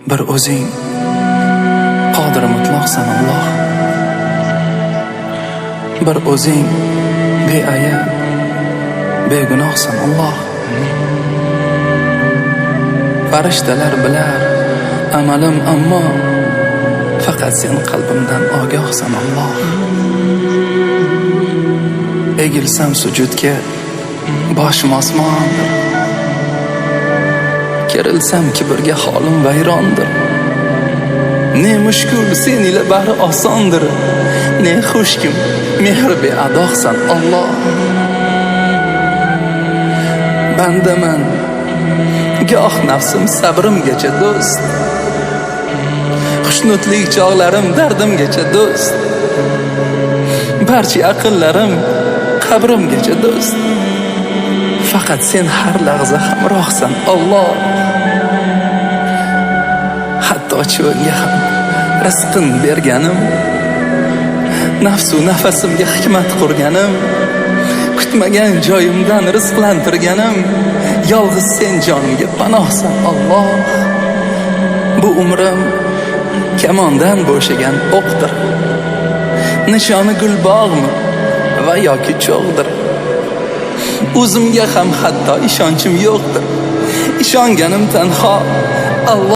Bir o'zing qodir mutlaqsan Alloh. Bir o'zing beayb, begunohsan Alloh. Farishtalar bilar amalim, ammo faqat sen qalbimdan ogohsan Alloh. Egilsam sujudga boshim osmondir. Kerilsam kibrga holim vayrondir. Ne mushkul sen ila bahri osondir. Ne xushkim mehr beadoqsan Alloh. Bandaman goh nafsim sabrimgacha do'st. Xushnudlik chog'larim dardimgacha do'st. Barcha aqllarim qabrimgacha do'st. Faqat sen har lahza hamrohsan Alloh. Hatto cho'lga ham rizqin berganim, nafsu nafasimga hikmat qurganim, kutmagan joyimdan rizqlantirganim, yolg'iz sen jonimga panohsan Alloh. Bu umrim kamondan bo'shagan o'qdir. Nishoni gulbog'mi va yoki cho'g'dir. O'zimga ham hatto ishonchim yo'qdir. Ishonganim tanho Alloh.